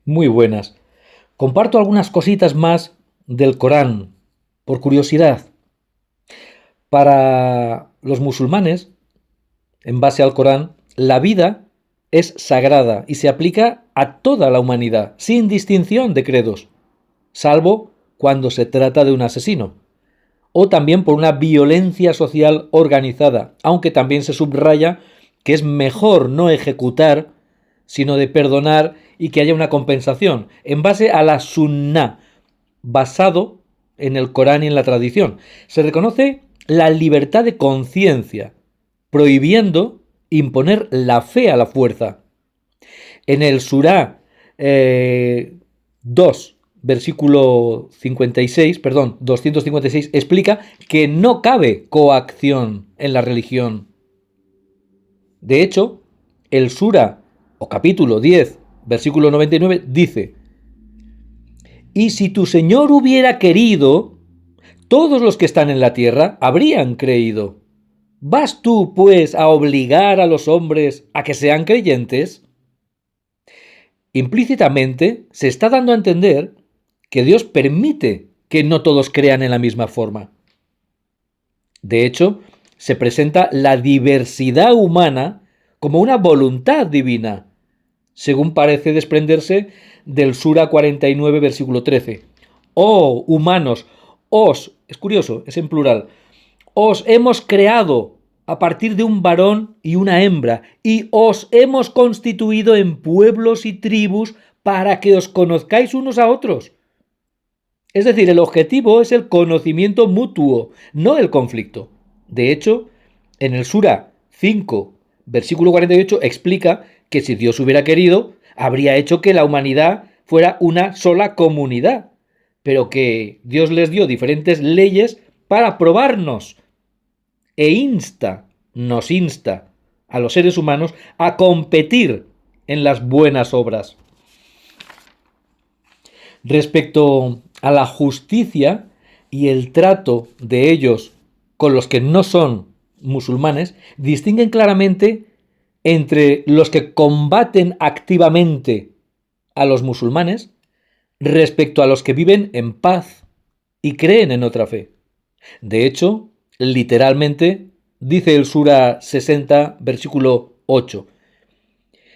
Muy buenas. Comparto algunas cositas más del Corán, por curiosidad. Para los musulmanes, en base al Corán, la vida es sagrada y se aplica a toda la humanidad, sin distinción de credos, salvo cuando se trata de un asesino, o también por una violencia social organizada, aunque también se subraya que es mejor no ejecutar, sino de perdonar y que haya una compensación, en base a la sunna, basado en el Corán y en la tradición. Se reconoce la libertad de conciencia, prohibiendo imponer la fe a la fuerza. En el Surá 2, versículo 56, perdón, 256, explica que no cabe coacción en la religión. De hecho, el Sura o capítulo 10, versículo 99 dice: y si tu Señor hubiera querido, todos los que están en la tierra habrían creído. ¿Vas tú, pues, a obligar a los hombres a que sean creyentes? Implícitamente se está dando a entender que Dios permite que no todos crean en la misma forma. De hecho, se presenta la diversidad humana como una voluntad divina, según parece desprenderse del Sura 49, versículo 13. Oh, humanos, es curioso, es en plural, os hemos creado a partir de un varón y una hembra, y os hemos constituido en pueblos y tribus para que os conozcáis unos a otros. Es decir, el objetivo es el conocimiento mutuo, no el conflicto. De hecho, en el Sura 5, versículo 48, explica que si Dios hubiera querido, habría hecho que la humanidad fuera una sola comunidad, pero que Dios les dio diferentes leyes para probarnos nos insta a los seres humanos a competir en las buenas obras. Respecto a la justicia y el trato de ellos con los que no son musulmanes, distinguen claramente entre los que combaten activamente a los musulmanes respecto a los que viven en paz y creen en otra fe. De hecho, literalmente, dice el Sura 60, versículo 8,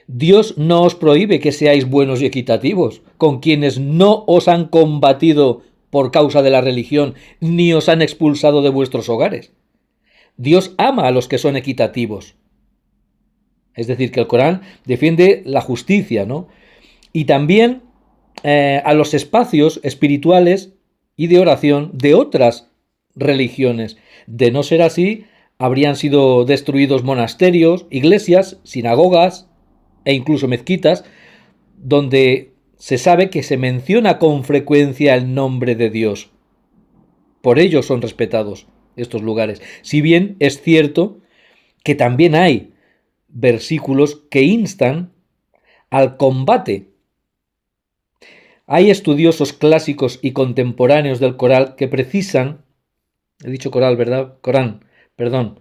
Dios no os prohíbe que seáis buenos y equitativos con quienes no os han combatido por causa de la religión, ni os han expulsado de vuestros hogares. Dios ama a los que son equitativos. Es decir, que el Corán defiende la justicia, ¿no? Y también a los espacios espirituales y de oración de otras religiones. De no ser así, habrían sido destruidos monasterios, iglesias, sinagogas e incluso mezquitas, donde se sabe que se menciona con frecuencia el nombre de Dios. Por ello son respetados estos lugares. Si bien es cierto que también hay versículos que instan al combate. Hay estudiosos clásicos y contemporáneos del Corán que precisan, he dicho Corán, ¿verdad? Corán, perdón,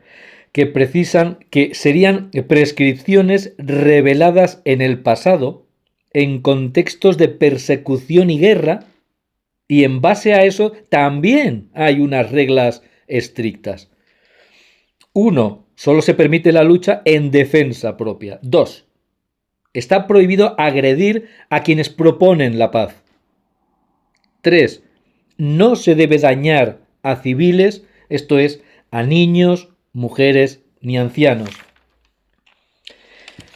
que precisan que serían prescripciones reveladas en el pasado, en contextos de persecución y guerra, y en base a eso también hay unas reglas estrictas. 1. Solo se permite la lucha en defensa propia. 2. Está prohibido agredir a quienes proponen la paz. 3. No se debe dañar a civiles, esto es, a niños, mujeres ni ancianos.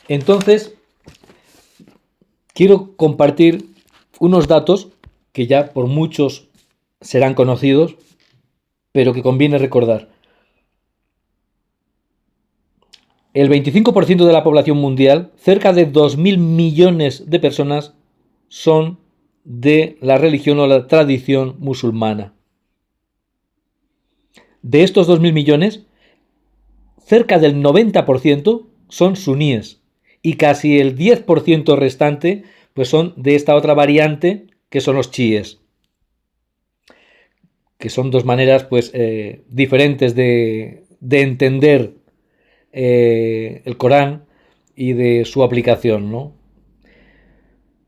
Entonces, quiero compartir unos datos que ya por muchos serán conocidos, pero que conviene recordar. El 25% de la población mundial, cerca de 2.000 millones de personas, son de la religión o la tradición musulmana. De estos 2.000 millones, cerca del 90% son suníes y casi el 10% restante pues son de esta otra variante que son los chiíes, que son dos maneras pues diferentes de entender el Corán y de su aplicación, ¿no?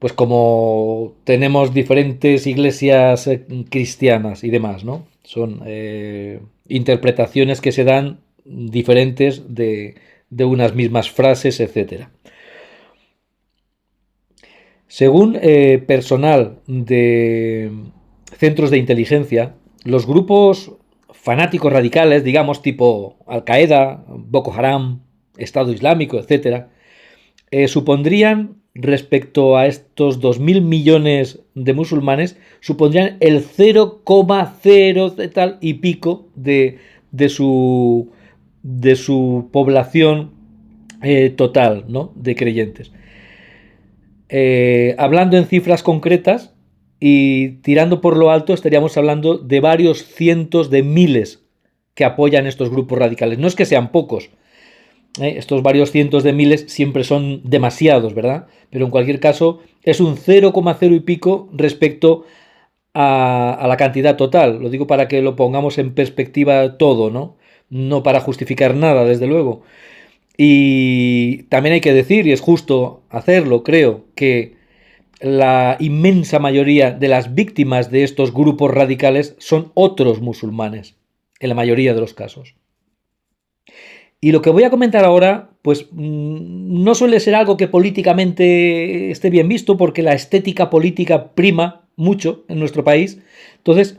pues como tenemos diferentes iglesias cristianas y demás, ¿no? Son interpretaciones que se dan diferentes de unas mismas frases, etcétera. Según personal de centros de inteligencia, los grupos fanáticos radicales, digamos, tipo Al-Qaeda, Boko Haram, Estado Islámico, etcétera, supondrían, respecto a estos 2.000 millones de musulmanes, supondrían el 0,0 tal y pico de su población total, ¿no? De creyentes. Hablando en cifras concretas y tirando por lo alto, estaríamos hablando de varios cientos de miles que apoyan estos grupos radicales. No es que sean pocos, estos varios cientos de miles siempre son demasiados, ¿verdad? Pero en cualquier caso es un 0,0 y pico respecto a la cantidad total. Lo digo para que lo pongamos en perspectiva todo, ¿no? No para justificar nada, desde luego. Y también hay que decir, y es justo hacerlo, creo, que la inmensa mayoría de las víctimas de estos grupos radicales son otros musulmanes, en la mayoría de los casos. Y lo que voy a comentar ahora, pues no suele ser algo que políticamente esté bien visto, porque la estética política prima mucho en nuestro país. Entonces,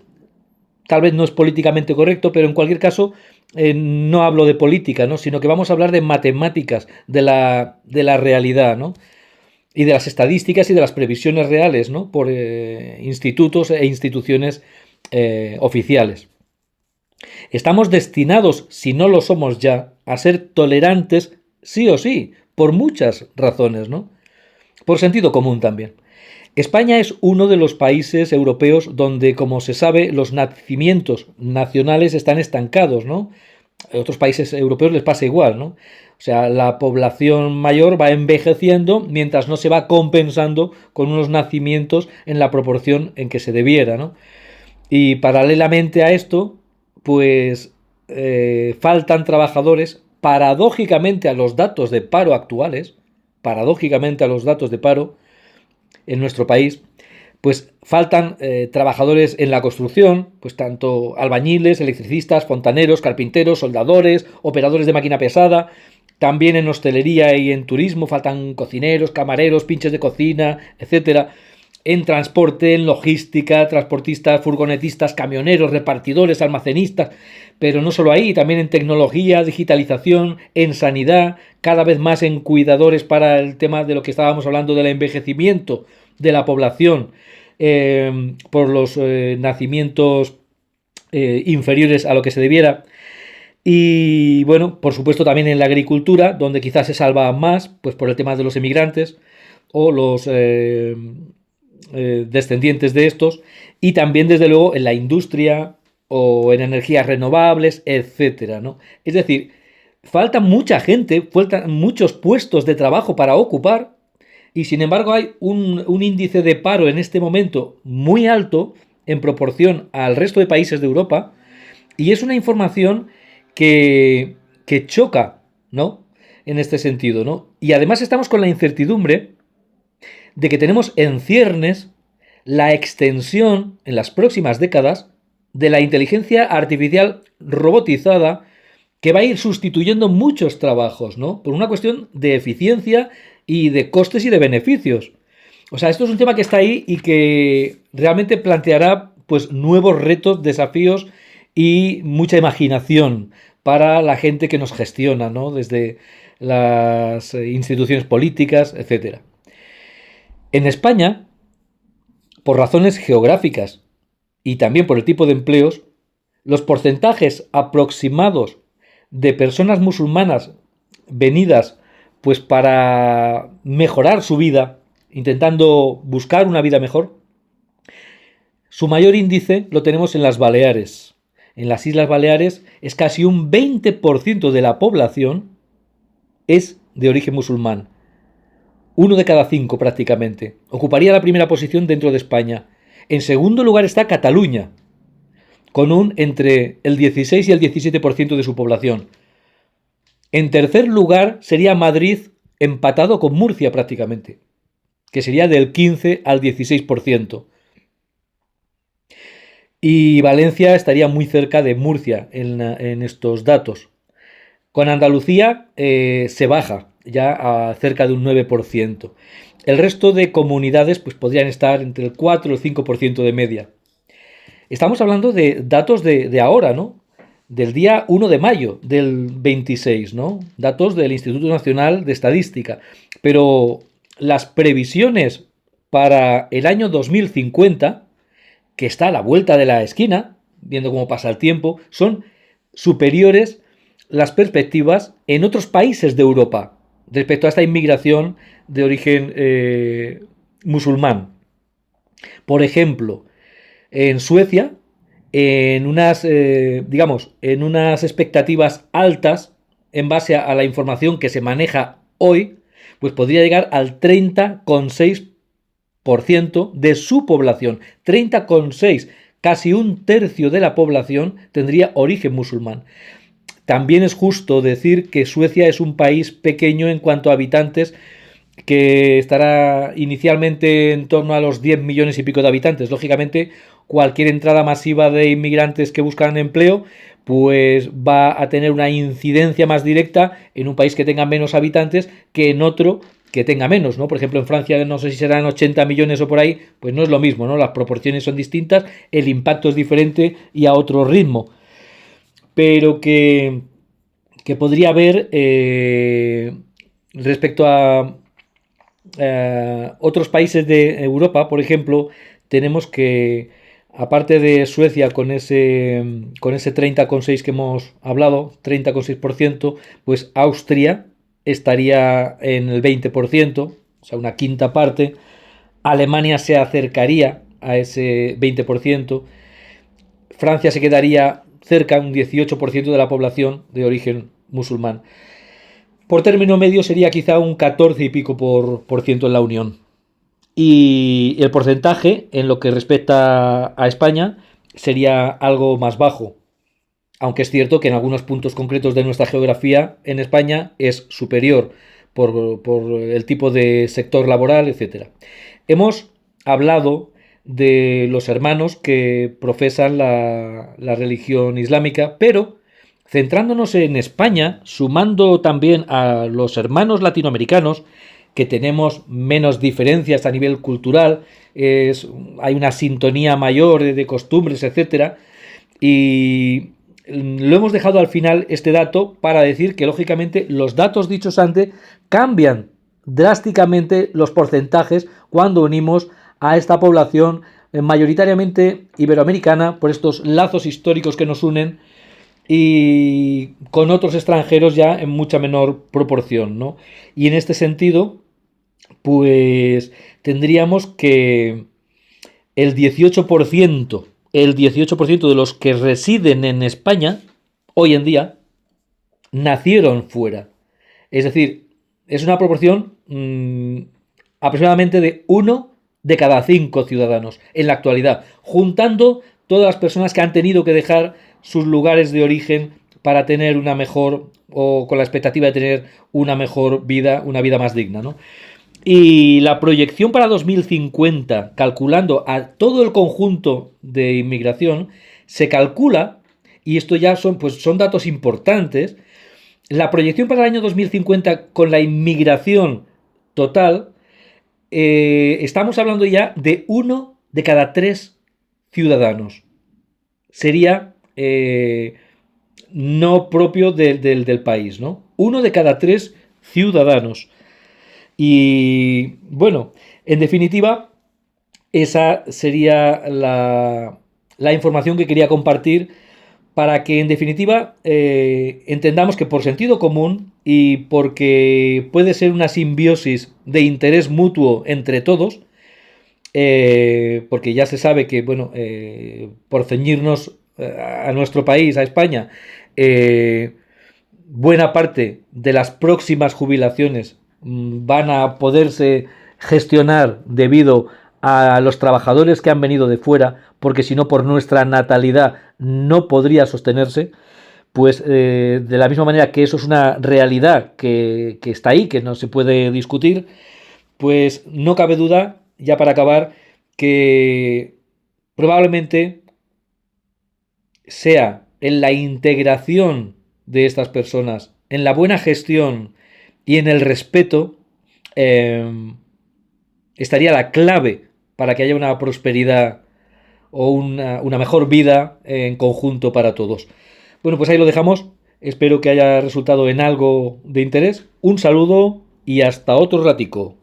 tal vez no es políticamente correcto, pero en cualquier caso no hablo de política, ¿no? Sino que vamos a hablar de matemáticas, de la realidad, ¿no? Y de las estadísticas y de las previsiones reales, ¿no? Por institutos e instituciones oficiales. Estamos destinados, si no lo somos ya, a ser tolerantes sí o sí, por muchas razones, ¿no? Por sentido común también. España es uno de los países europeos donde, como se sabe, los nacimientos nacionales están estancados, ¿no? A otros países europeos les pasa igual, ¿no? O sea, la población mayor va envejeciendo mientras no se va compensando con unos nacimientos en la proporción en que se debiera, ¿no? Y paralelamente a esto, pues faltan trabajadores, paradójicamente a los datos de paro actuales, paradójicamente a los datos de paro en nuestro país, pues faltan trabajadores en la construcción, pues tanto albañiles, electricistas, fontaneros, carpinteros, soldadores, operadores de máquina pesada. También en hostelería y en turismo faltan cocineros, camareros, pinches de cocina, etcétera. En transporte, en logística, transportistas, furgonetistas, camioneros, repartidores, almacenistas, pero no solo ahí, también en tecnología, digitalización, en sanidad, cada vez más en cuidadores para el tema de lo que estábamos hablando del envejecimiento de la población por los nacimientos inferiores a lo que se debiera. Y bueno, por supuesto también en la agricultura, donde quizás se salva más, pues por el tema de los emigrantes o los descendientes de estos, y también desde luego en la industria o en energías renovables, etcétera, ¿no? Es decir, falta mucha gente, faltan muchos puestos de trabajo para ocupar, y sin embargo hay un índice de paro en este momento muy alto en proporción al resto de países de Europa, y es una información que choca, ¿no? En este sentido, ¿no? Y además estamos con la incertidumbre de que tenemos en ciernes la extensión en las próximas décadas de la inteligencia artificial robotizada que va a ir sustituyendo muchos trabajos, ¿no? Por una cuestión de eficiencia y de costes y de beneficios. O sea, esto es un tema que está ahí y que realmente planteará pues nuevos retos, desafíos y mucha imaginación para la gente que nos gestiona, ¿no? Desde las instituciones políticas, etcétera. En España, por razones geográficas y también por el tipo de empleos, los porcentajes aproximados de personas musulmanas venidas pues para mejorar su vida, intentando buscar una vida mejor, su mayor índice lo tenemos en las Baleares. En las Islas Baleares es casi un 20% de la población es de origen musulmán. 1 de cada 5 prácticamente. Ocuparía la primera posición dentro de España. En segundo lugar está Cataluña, con entre el 16 y el 17% de su población. En tercer lugar sería Madrid, empatado con Murcia prácticamente. que sería del 15 al 16%. Y Valencia estaría muy cerca de Murcia en estos datos. Con Andalucía se baja ya a cerca de un 9%. El resto de comunidades pues, podrían estar entre el 4 y el 5% de media. Estamos hablando de datos de ahora, ¿no? Del día 1 de mayo del 26, ¿no? Datos del Instituto Nacional de Estadística. Pero las previsiones para el año 2050, que está a la vuelta de la esquina, viendo cómo pasa el tiempo, son superiores las perspectivas en otros países de Europa respecto a esta inmigración de origen musulmán. Por ejemplo, en Suecia, en unas, en unas expectativas altas, en base a la información que se maneja hoy, pues podría llegar al 30,6% de su población. 30,6%, casi un tercio de la población tendría origen musulmán. También es justo decir que Suecia es un país pequeño en cuanto a habitantes, que estará inicialmente en torno a los 10 millones y pico de habitantes. Lógicamente, cualquier entrada masiva de inmigrantes que buscan empleo, pues va a tener una incidencia más directa en un país que tenga menos habitantes que en otro que tenga menos, ¿no? Por ejemplo, en Francia, no sé si serán 80 millones o por ahí, pues no es lo mismo, ¿no? Las proporciones son distintas, el impacto es diferente y a otro ritmo. Pero que podría haber respecto a otros países de Europa, por ejemplo, tenemos que, aparte de Suecia con ese 30,6 que hemos hablado, 30,6%, pues Austria estaría en el 20%, o sea, una quinta parte. Alemania se acercaría a ese 20%. Francia se quedaría cerca, un 18% de la población de origen musulmán. Por término medio sería quizá un 14 y pico por ciento en la Unión. Y el porcentaje, en lo que respecta a España, sería algo más bajo. Aunque es cierto que en algunos puntos concretos de nuestra geografía en España es superior por el tipo de sector laboral, etc. Hemos hablado de los hermanos que profesan la religión islámica, pero centrándonos en España, sumando también a los hermanos latinoamericanos, que tenemos menos diferencias a nivel cultural, hay una sintonía mayor de costumbres, etcétera, y lo hemos dejado al final este dato para decir que lógicamente los datos dichos antes cambian drásticamente los porcentajes cuando unimos a esta población mayoritariamente iberoamericana por estos lazos históricos que nos unen y con otros extranjeros ya en mucha menor proporción, ¿no? Y en este sentido, pues tendríamos que el 18%, el 18% de los que residen en España hoy en día nacieron fuera. Es decir, es una proporción aproximadamente de 1 de cada 5 ciudadanos en la actualidad, juntando todas las personas que han tenido que dejar sus lugares de origen para tener una mejor, o con la expectativa de tener una mejor vida, una vida más digna, ¿no? Y la proyección para 2050, calculando a todo el conjunto de inmigración, se calcula, y esto ya son datos importantes, la proyección para el año 2050 con la inmigración total, estamos hablando ya de 1 de cada 3 ciudadanos. Sería no propio del país, ¿no? 1 de cada 3 ciudadanos. Y bueno, en definitiva, esa sería la información que quería compartir para que en definitiva entendamos que por sentido común y porque puede ser una simbiosis de interés mutuo entre todos, porque ya se sabe que, bueno, por ceñirnos a nuestro país, a España, buena parte de las próximas jubilaciones van a poderse gestionar debido a los trabajadores que han venido de fuera, porque si no por nuestra natalidad no podría sostenerse, pues de la misma manera que eso es una realidad que está ahí, que no se puede discutir, pues no cabe duda, ya para acabar, que probablemente sea en la integración de estas personas, en la buena gestión y en el respeto, eh, estaría la clave para que haya una prosperidad o una mejor vida en conjunto para todos. Bueno, pues ahí lo dejamos. Espero que haya resultado en algo de interés. Un saludo y hasta otro ratico.